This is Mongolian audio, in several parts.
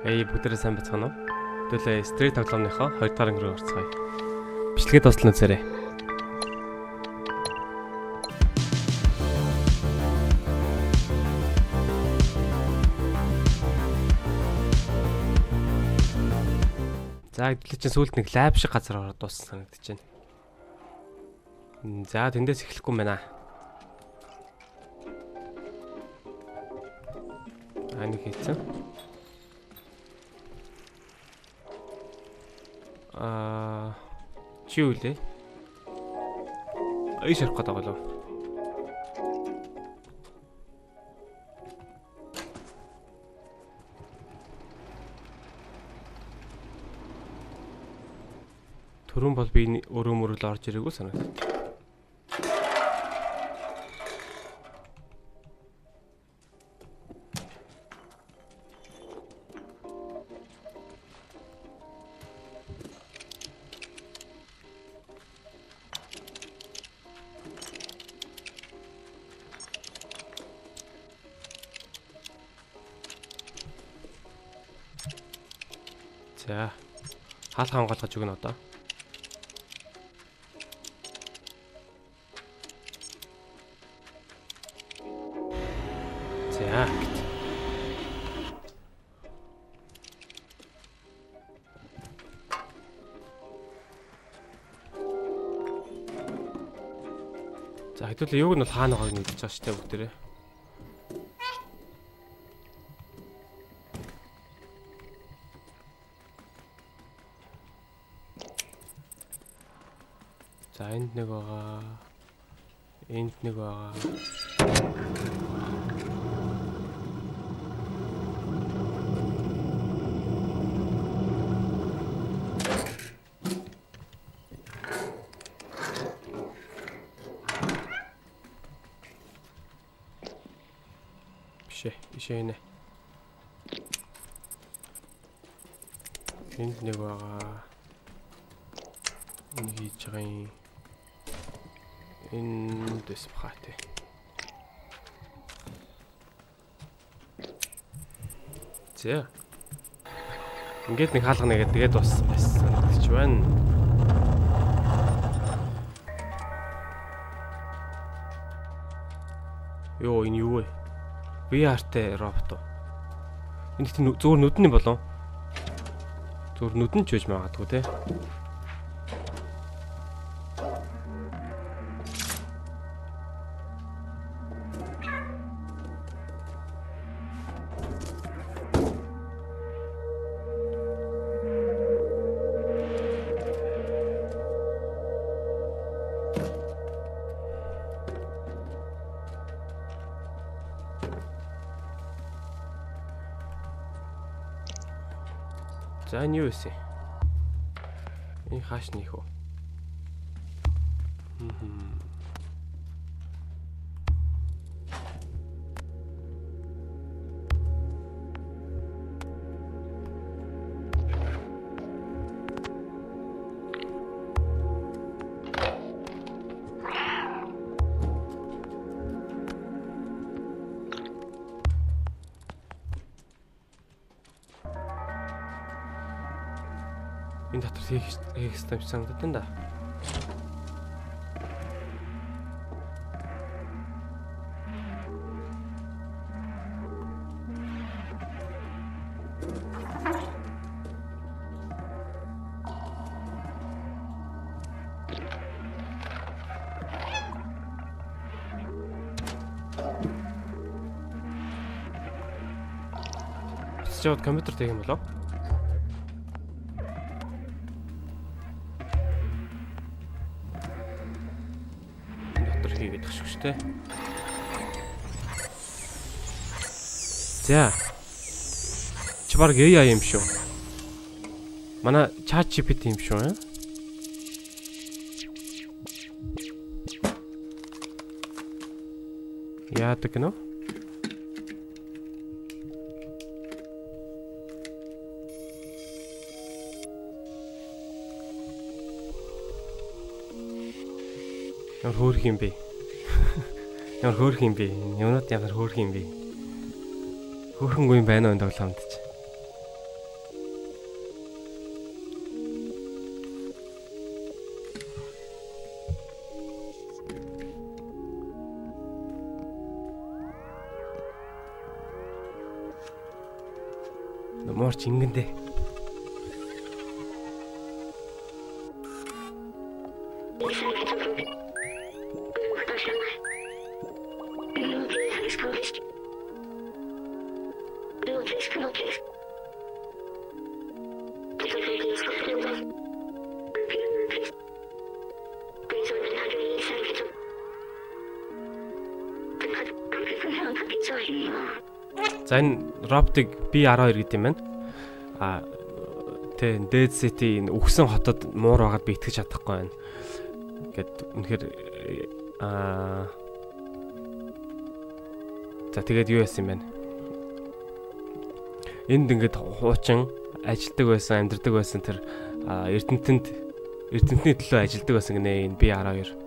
Бүгдээрээ сайн бацгаана уу? Хэдүүлээ стрит тоглоомынхоо 2 дахь ангируу орцгоё. Бичлэгээ дуслан үзээрэй. За хэдүүлээ чинь сүүлд нэг лайв шиг газар ороод дууссан санагдаж байна. За тэндээс эхлэхгүй юм байна. Нэг хийцэн. Чи юу лээ? Ай шарах гэдэг болов. Төрөн бол би өрөө мөрөл орж ирээгүй санагдав. За хаалга хамгаалгаж өгнө одоо. За хэдүүлээ юуг нь бол хаана байгааг нь мэдчихэж байгаа шүү дээ бүгдээрээ. За энд нэг байгаа. Энд нэг байгаа. Ишээ нэ. Энд нэг байгаа. Энэ хийж байгаа юм. Энэ дэс бахаатай. За. Ингээд нэг хаалга нэгээд тэгээд дууссан байсан гэж байна. Йоо энэ юу вэ? VR-тэй робот. Энэ их зөөр нүдэн юм болов? Зөөр нүдэн ч үж магадгүй те. За энэ юу вэ? Энэ хааш нэх үү? Энэ дотор хийх стамп санагдаад байна да. Чод компьютер тэг юм болоо. Хийгээд өгч штэ. За. Чи баг AI юм шүү. Манай ChatGPT юм шүү, аа. Яадаг гэнэ? Ямар хөөрх юм бэ? Ямар хөөрх юм бэ? Юмнууд ямар хөөрх юм бэ? Хөөрхөнгүй юм байна уу энэ тоглоомд ч. Морч ингэндээ. За энэ роботыг B12 гэдэг юм байна. Тэ Dead City энэ үхсэн хотод муур байгаад би итгэж чадахгүй байна. Гэт үнэхээр за тэгээд юу яасан юм бэ? Энд ингээд хуучин ажилдаг байсан, амьдардаг байсан тэр эрдэмтний төлөө ажилдаг байсан гинэ энэ B12.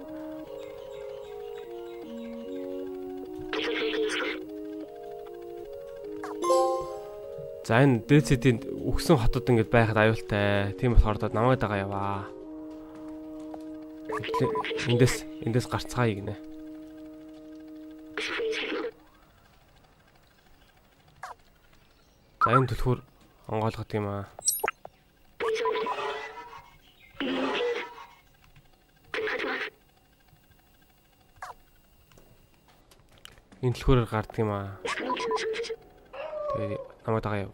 За энэ Dead City-нд үхсэн хотод ингээд байхад аюултай. Тийм болохоор намайг дагаа яваа. Эндээс гарцгаая гинэ. За энэ түлхүүр онгойлгот юм аа. Энэ түлхүүрээр гардаг юм аа. Тэгээ намайг дагаа яв.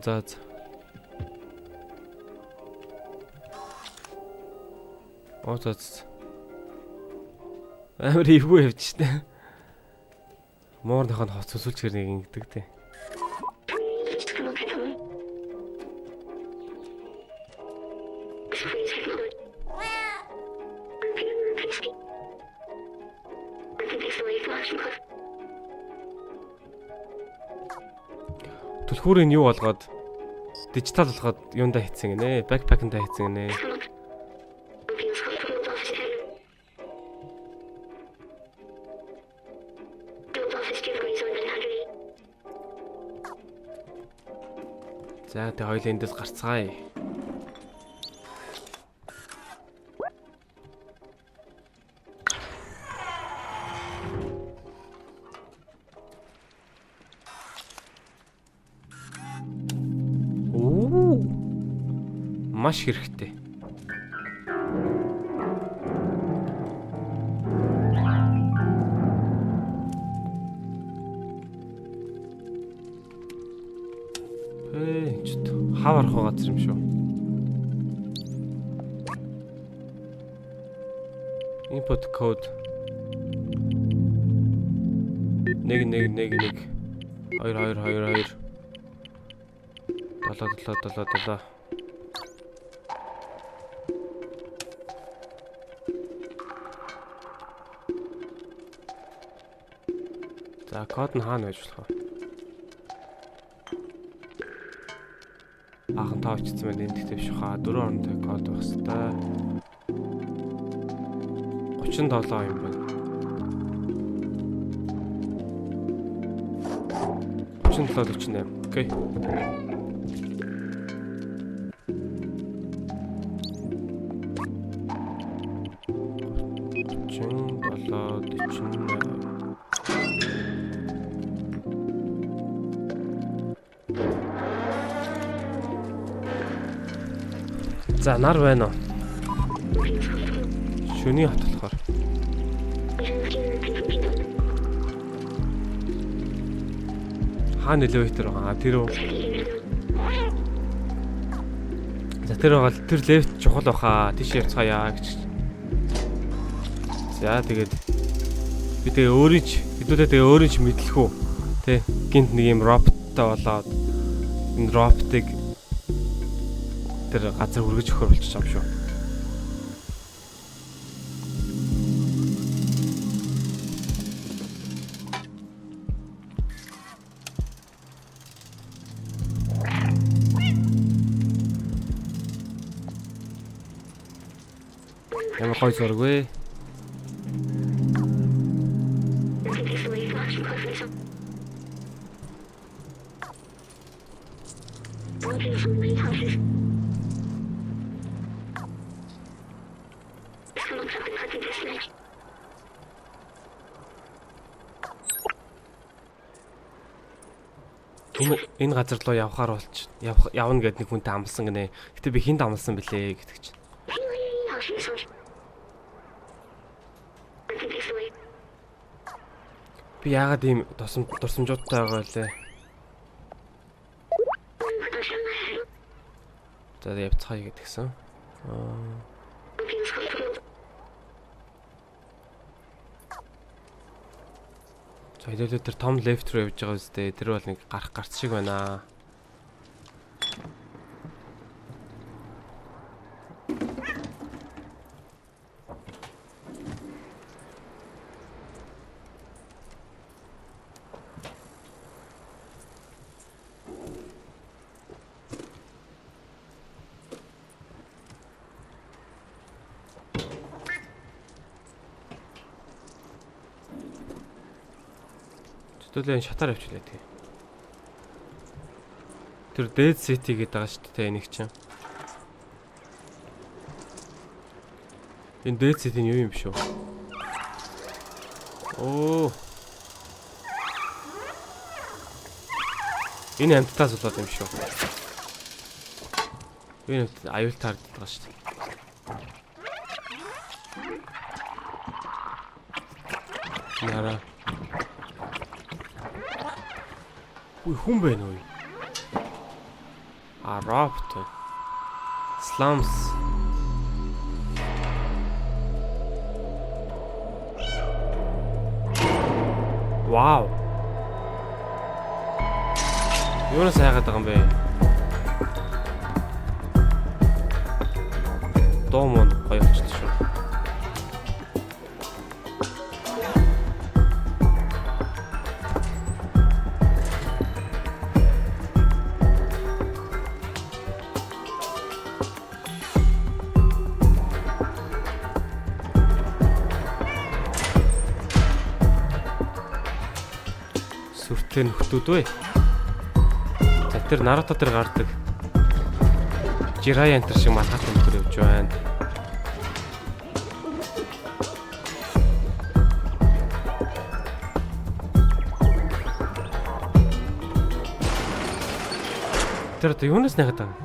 За. Амар ивгүй явчихсан. Моорныхоо хоц сүлж гэрнийг ингэдэг те. Түлхүүрийг юу болгоод дижитал болгоод юундаа хийцэн гинэ? Бэкпэкэндээ хийцэн гинэ. За тэ хоёул эндээс гарцгаая. Маш хэрэгтэй. Хавар хоо газар юм шүү. Input code 1111 2222 7777. За код нь хаана байж болох вэ? Аахан таа очсон байна энэ дэвш хаа 4 оронтой код байх хэвээр. 37 юм байна. 37 48. Окей. За нар байна уу? Шүний хот болохоор. Хаана элеватор байгаа? Тэр үү? За тэр байгаа л тэр лефт чухал баха. Тийш явцгаая гэж. За тэгээд би тэгээ өөрийн ч мэдлэх үү? Тэ гинт нэг юм роботтой болоод энэ роботыг тэр газар үргэж өгөхөр болчих юм шүү. Ямар гоё зураг вэ? Энэ газар руу явхаар болж явна гэд нэг хүнтэй амлсан гинэ. Гэтэ би хинд амлсан бэлээ гэдэг чинь. Би яагаад ийм дурсамжуудтай байгаа лээ? За явцгаая гэдгсэн. За хэлээ тэр том лефт руу явж байгаа үстэй. Тэр бол нэг гарц шиг байна. Төлөө шатаар авчлаа тэгээ. Тэр Dead City гэдэг байгаа шүү дээ нэг чинь. Энэ Dead City нь юу юм биш үү? Оо. Энэ амттаас болоод юм шүү. Энэ аюултай харагдаад байгаа шүү дээ. Яра. Хүн байна уу? Raft. Slums. Wow. Юунаас хайгаад байгаа юм бэ? Доомон гоё болчихсон шүү. Сүртэй нөхдүүд вэ? За тэр Наруто тэр гардаг. Jiraiya антер шиг малгайтай нөхөр явж байна. Тэр одоо юунаас найгаад байгаа?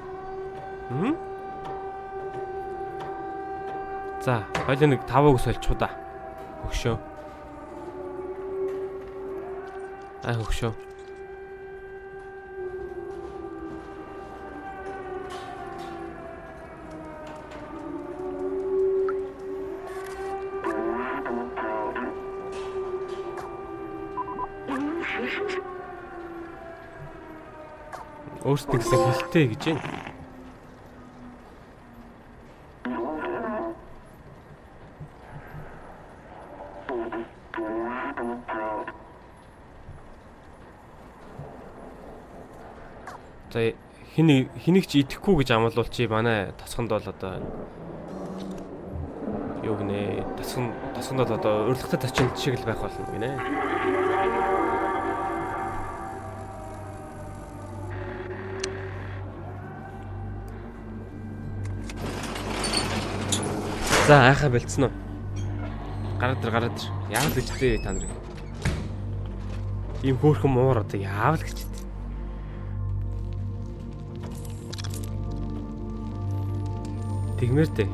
За, хоёул нэг 5 үг сольчихуу да. Өгшөө. Өгшөө. Өөрсдөө гэсэн хэлтэй гэж байна. За хэнийг ч идэхгүй гэж амлуул чи манай тасганд бол одоо юу гинэ тасганд бол одоо урилгатай тачин шиг л байх болно гинэ. За айхаа бэлдсэн үү? Гараад ир. Яавал гэж дээ та нарыг. Ийм хөөрхөн муур одоо яавал гэж. Тэгмэр дээ.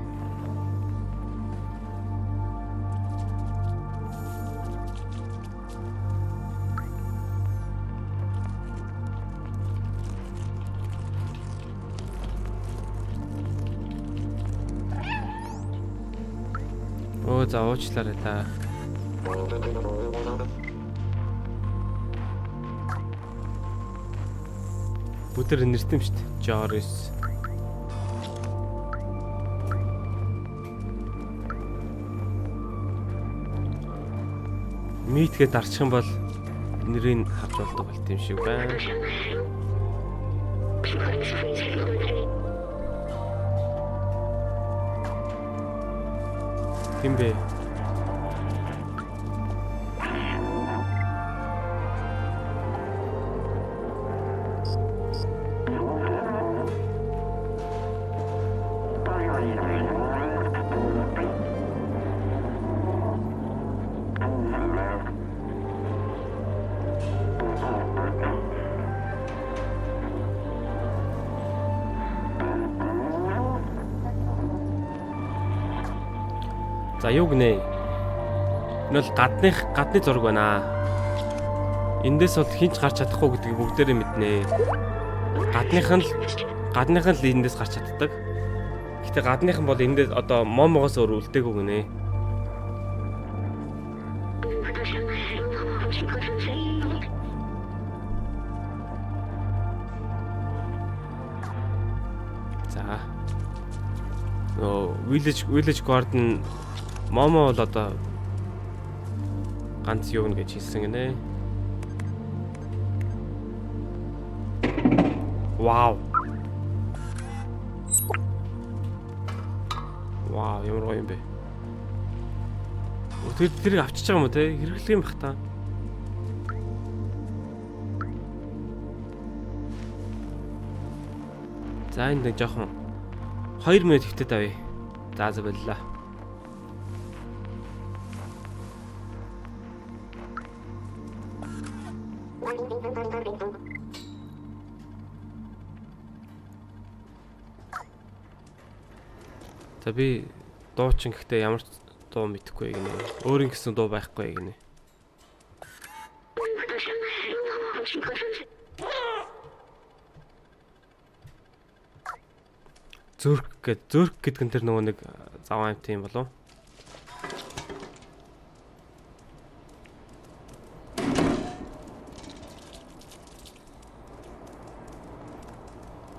Оо за уучлаарай та. Бүдэр нэртэм шүү дээ. Joris. Митгээ дарчих юм бол нэрийг харж болдог болт юм шиг байна. Ким бэ? За юу гинэ? Энэ бол гадны зураг байна. Эндээс бол хинч гарч чадахгүй гэдгийг бүгдээрээ мэднэ. Гадных нь л эндээс гарч чаддаг. Гэтэ гадных нь бол эндээс одоо момогоос өөр үлдээгүй гинэ. За. Village Garden Момо бол одоо ганц юу гэж хэлсэн гинэ. Вау. Вау, ямар гоё юм бэ. Тэр авчиж байгаа юм уу те? Хэрэглэх юм бах та. За энэ жоохон 2 минут хөвтөд авъя. За боллоо. За би дуучин гэхдээ ямар дуу мэдэхгүй гинэ. Өөрийн гэсэн дуу байхгүй гинэ. Зүрх гэдэг нь тэр нөгөө нэг заван амт юм болов?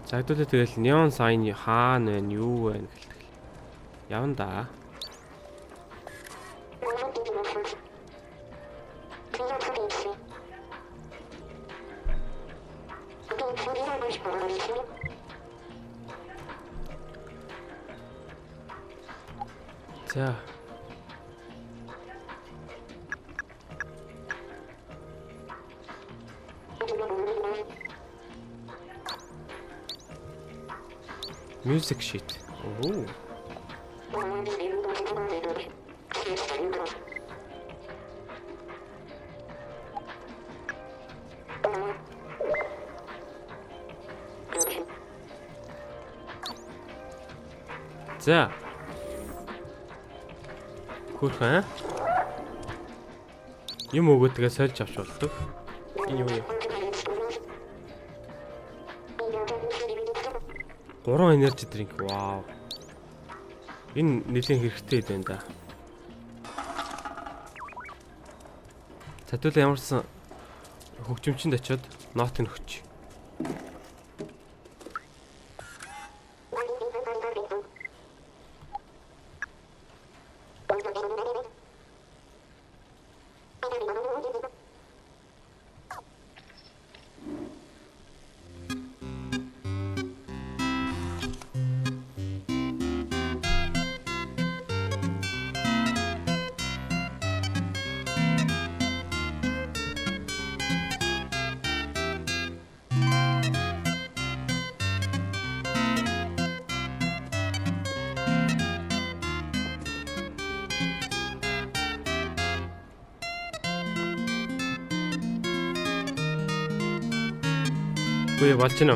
За хэдүүлээ тэгэл neon sign хаана вэ? Юу вэ гэлдэг. Явна да. За. Music sheet. Oh. За. Хөөе. Юм өгөөдгээ сольж авч болдог. Энэ юу юм? 3 energy drink. Вау. Энэ нэлийн хэрэгтэй байна да. Цатуулаа ямарсан хөгжимчөнд очиод нотыг өгч. Үгүй болж гинэ.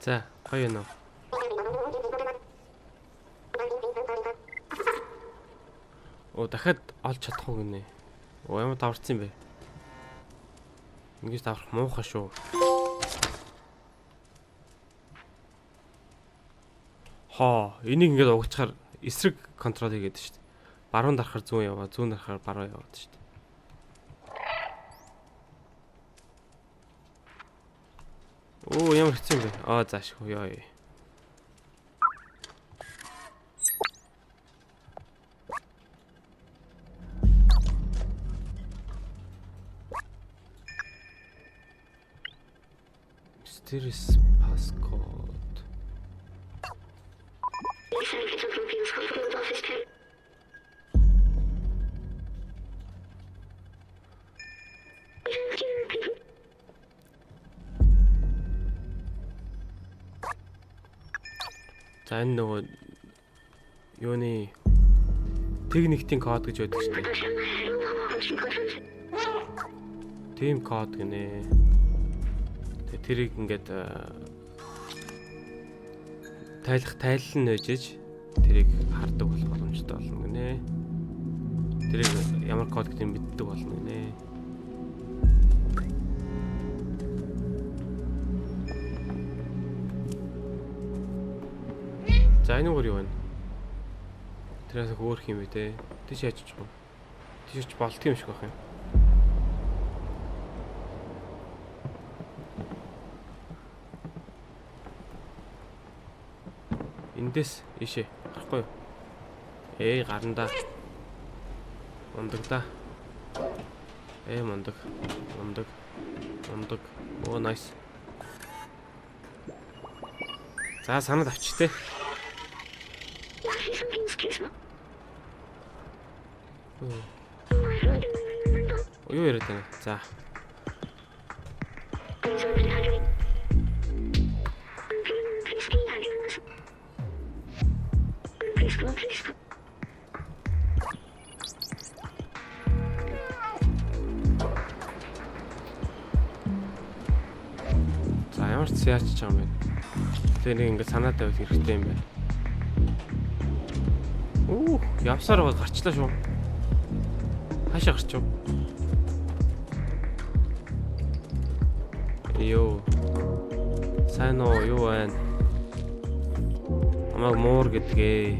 За, гоё нөө. Оо дахиад олж чадахгүй гинэ. Оо ямар даварцсан юм бэ? Ингэж даврах муухай шүү. Энийг ингэж угчаар эсрэг контрол хийгээд шүү дээ. Баруун дарахаар зүүн яваа, зүүн дарахаар баруун яваад шүү дээ. Оо ямар хэцүү юм бэ? Зааш ёо. Mysterious passcode. За энэ нөгөө юуны техникийн код гэж байдаг шүү дээ. Тийм код гинэ. Тэрийг ингээд тайлал нь нөөжж тэрийг хардаг болох боломжтой болно гинэ. Тэрийг ямар код гэдгийг мэддэг болно гинэ. За энэ өөр юу вэ? Тэрээс хөөх юм бэ те. Тийш яачих юм. Тийш болдго юм шиг байх юм. Эндээс ишээ гарахгүй юу? Гарна да. Мундаг да. Мундаг. Оо nice. За санаад авчих те. Юу яриад байна? За. За ямар ч яарч байгаа юм бэ? Тэгээ нэг ингэ санаа тавих хэрэгтэй юм байна. Явсаар гарчлаа шүү. Хаашаа гарч юу? Йоо. Сайн уу юу байна? Амаг муур гэдгээ.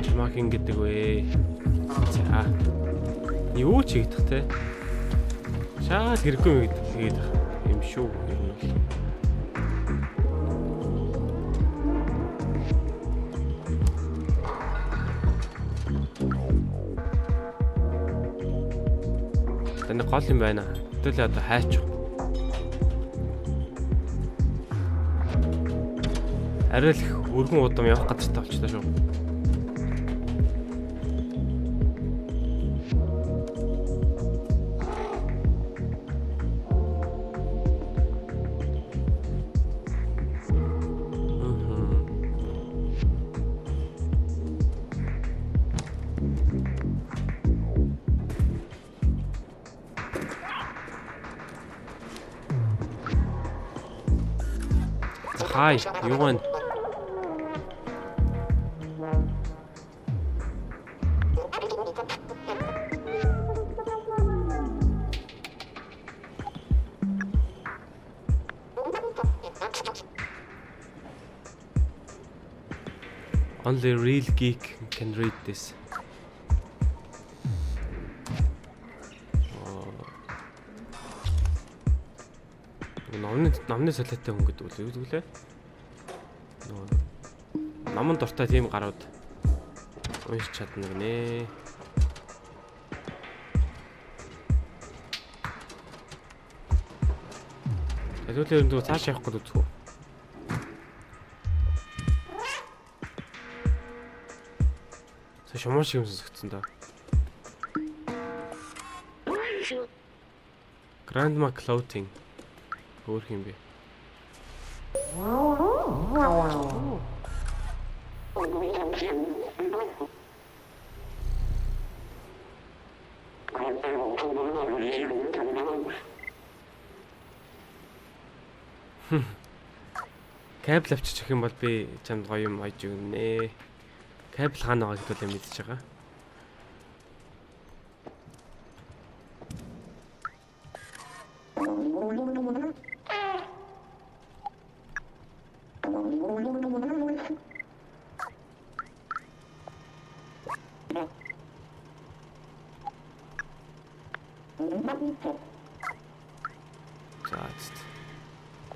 Чамаагийн гэдэг вэ? За. Юу ч хийх те. Шаад хэрэггүй гэдэг юм шүү. Тэнд гол юм байна. Хэвэл одоо хайчих. Арай л өргөн удам явах газартай болчихлоо шүү. Хай, юу вэ? Only real geek can read this. Намны солиотой хүн гэдэг үү лээ. Намын дуртай тийм гарууд уншиж чадна гинэ. Тэгэлэр энэ цааш явах гээд үзэх үү? Шумууш юм сонсогдсон даа. Grandma clothing. Өөр юм бэ? Кабель авчиж их юм бол би чамд гоё юм ойж өгнө. Кабель хаана байгаа гэдээ мэдчихэж байгаа.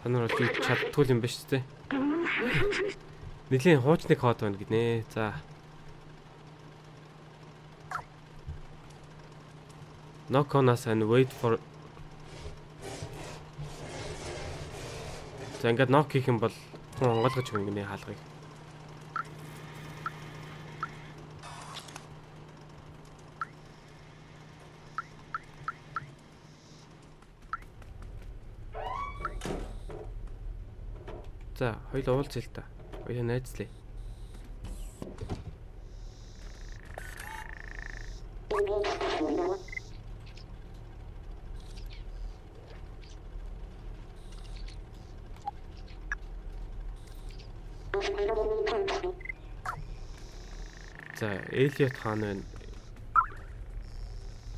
Танаар бол чадтгүй юм ба шүү дээ. Нэлийн хуучны код байна гинэ. За. Knock on us and wait for. За ингээд knock хийх юм бол хүн онгойлгож өгнө гинэ хаалгыг. За, хоёул уулзъя л та. Хоёул найзлаа. За, Элиот хаан байна.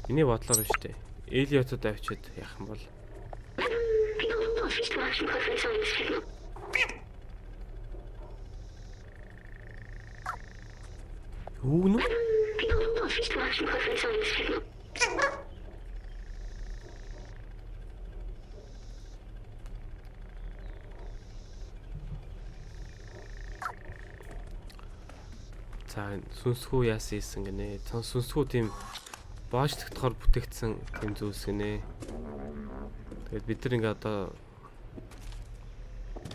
Миний бодлоор биш үү? Элиотод авчиад яах юм бол? Юу нэ? За, сүнсгүй яасан ийсэн гинэ. Сүнсгүй тийм бааж тогтохоор бүтээгдсэн тийм зүйлс гинэ. Тэгээд бид нар ингээ одоо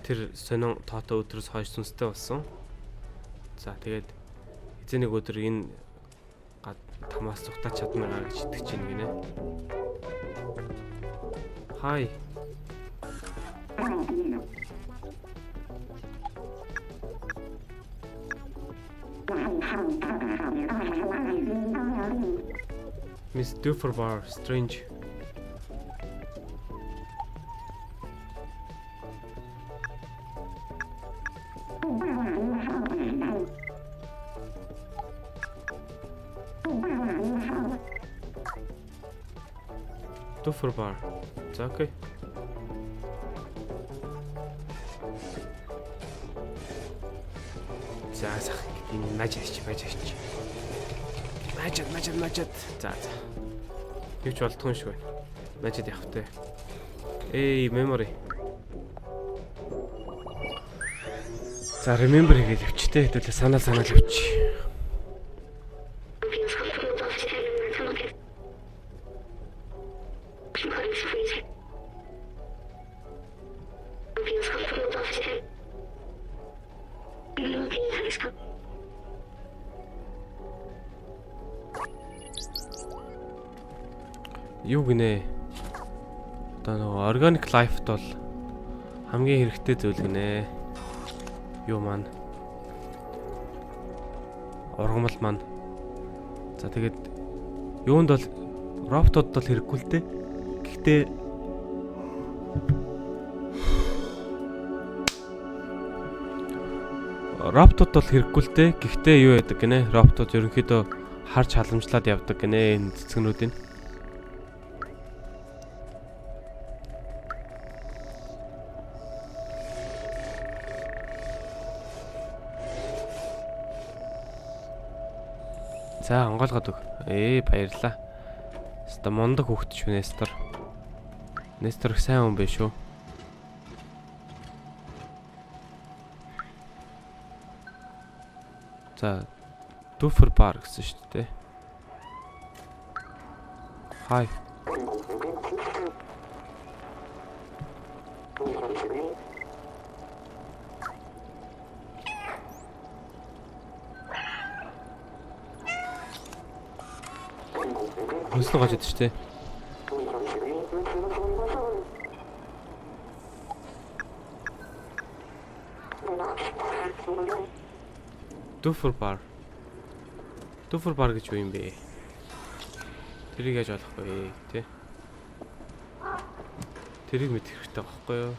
тэр сонин тоотой өдрөөс хойш сүнстэй болсон. За, тэгээд эзэн нэг өдөр энэ тамаас зүгтаач чадмаа гэж итгэж байна гинэ. Хай. Miss Dufferbar, strange. Dufferbar. За окей. За сах энэ нажаач. Нажаад. За. Юу ч болтгүй шүү. Нажаад явах те. Memory. За remember хийгээл явчих те. Хэдүүлээ санаал явчих. Юу гинэ? Одоо нөгөө organic life-д бол хамгийн хэрэгтэй зүйл гинэ. Юу маань? Ургамал маань. За тэгээд юунд бол роботууд бол хэрэггүй л дээ. Гэхдээ роботууд бол хэрэггүй л дээ. Гэхдээ юу яадаг гинэ? Роботууд ерөнхийдөө харж халамжлаад явдаг гинэ энэ цэцгнүүдийн. За онгойлгоод өг. Баярлаа. Ста мондог хөхт шүү Нестор. Нестор их сайн хүн биш үү? За Dufferbar гэсэн шүү дээ. Хай. Хөслөө гаж идэж штэ. Dufferbar гэж юу юм бэ? Тэрийг яаж олох вэ, тэ? Тэрийг мэдэх хэрэгтэй байхгүй юу?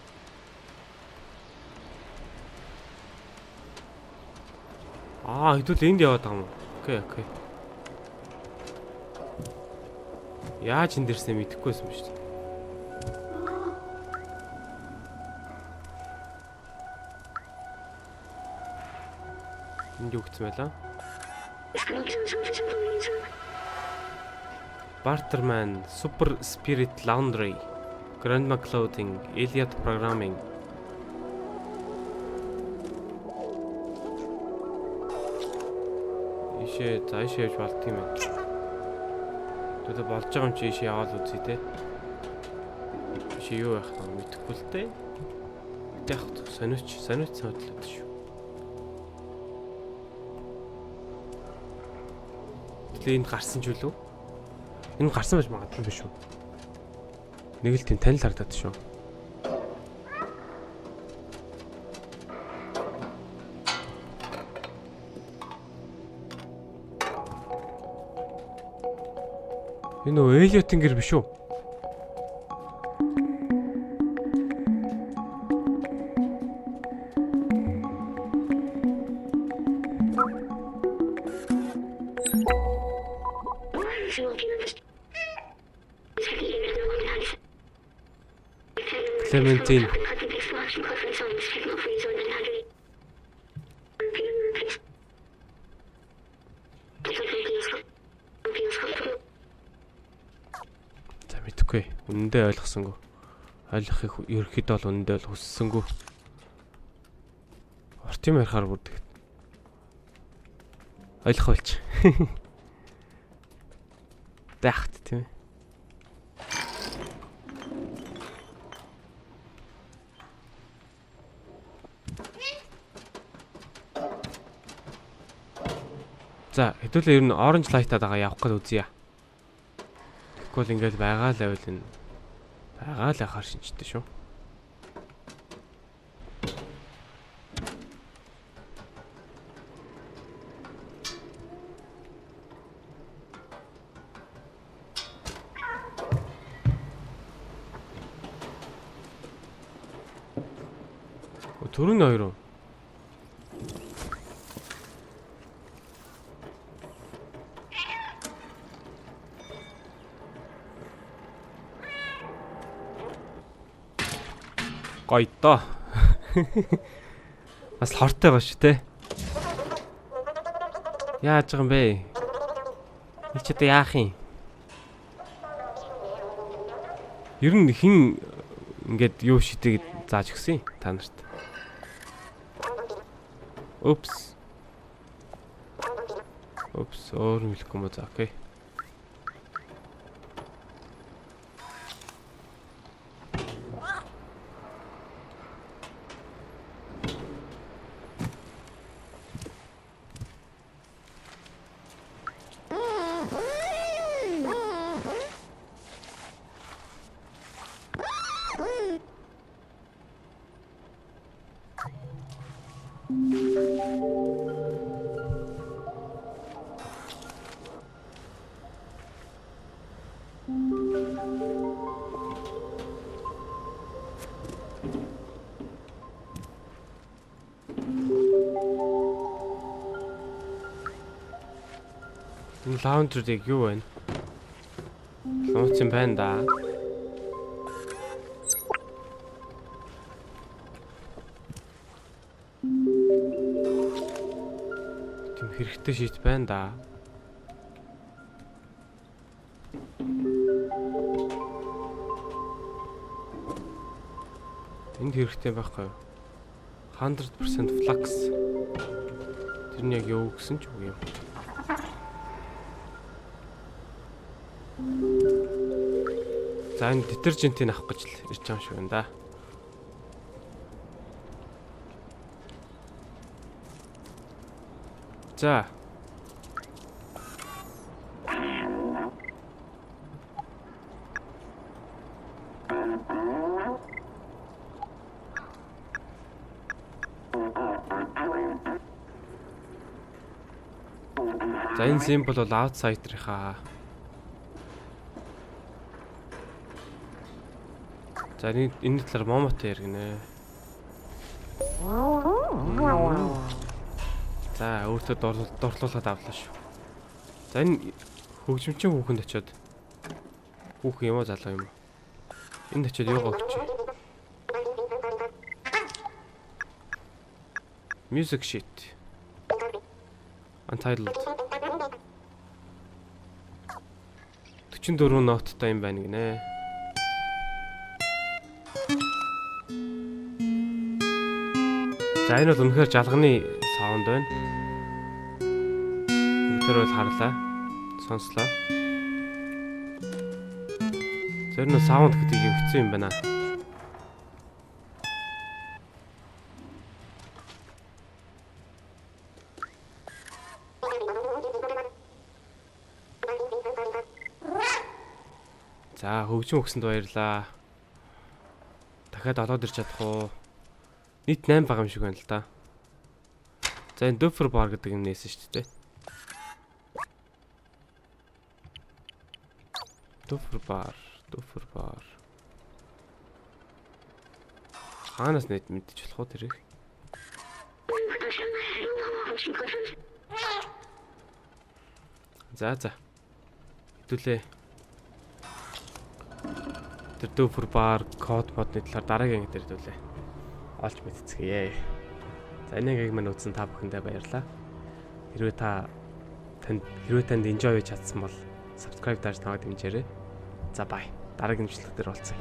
Хэдүүл энд яваад байгаа юм уу? Окей. Яаж энэ дэрснээ мэдэхгүй байсан биш үү? Энд юу гэсэн байлаа? Barterman, Super Spirit Laundry, Grandma Clothing, Elliot Programming. Ишээ явж болт юм байна. Тэгвэл болж байгаа юм чи ишээ яваал үзье те. Ишээ юу байх вэ мэдэхгүй л те. Яг сониуч санаадлаад шүү. Тэгэл энд гарсан ч үлээ. Энэ гарсан байж магадгүй биш үү? Нэг л тийм танил харагдаад шүү. Энэ нөө Элиотын гэр биш үү? Clementine. За мэдгүй. Үнэндээ ойлгосонгүй. Ойлгохыг ерөөхдөө бол үнэндээ л хүссэнгүй. Ортим ярихаар бүрдэг. Ойлгох болч. Дахт тийм ээ. За хэдүүлээ ер нь orange light-аад байгаа явах гээд үзье. Тэгвэл ингээд байгаа л байвал энэ байгаа л яхаар шинжтэй шүү. Төрөний хоёр уу? Гоё доо. Бас хортой байгаа шүү те. Яаж байгаа юм бэ? Энд ч одоо яах юм? Ер нь хин ингээд юу шидээг зааж өгсөн та нарт. Oops. Өөр юм хэлэхгүй мө за окей. Энэ лаундрыг юу вэ? Лаунч юм байна да. Тэм хэрэгтэй шийд байна да. Энд хэрэгтэй байхгүй юу? 100% flux. Тэр нь яг юу гэсэн ч үгүй юм. За энэ детержентийг авах гэж л ирж байгаа юм шиг байна да. За. За энэ символ бол outsider-ийнхаа. За энэ талаар момотой яригнэ. За өөртөө дурлуулаад авлаа шүү. За энэ хөгжимчин хүүхэнд очиод хүүхэн юм уу залуу юм уу? Энд очиод юугаа өгч. Music sheet. Untitled. 44 ноттой юм байна гинэ. За энэ бол үнэхээр жалганы саунд байна. Бүгдээр бол харлаа. Сонслоо. Тэр нь саунд гэдэг юм хэцүү юм байна. За хөгжим өгсөнд баярлаа. Дахиад олоод ирч чадах уу? Нийт 8 байгаа юм шиг байна л да. За энэ Duffer bar гэдэг юм нээсэн шүү дээ. Дуфер бар. Хаанаас нэт мэдчих болох уу тэрийг? За. Хэдүүлээ. Тэр Дуфер бар код модны талаар дараагийн ангид хэдүүлээ. Олж мэдцгээе. За энэ ангийг мань үзсэн та бүхэндээ баярлалаа. Хэрвээ танд enjoy хийж чадсан бол subscribe даш таваад дэмжээрэй. За бай. Дараагийн бичлэг дээр уулзъя.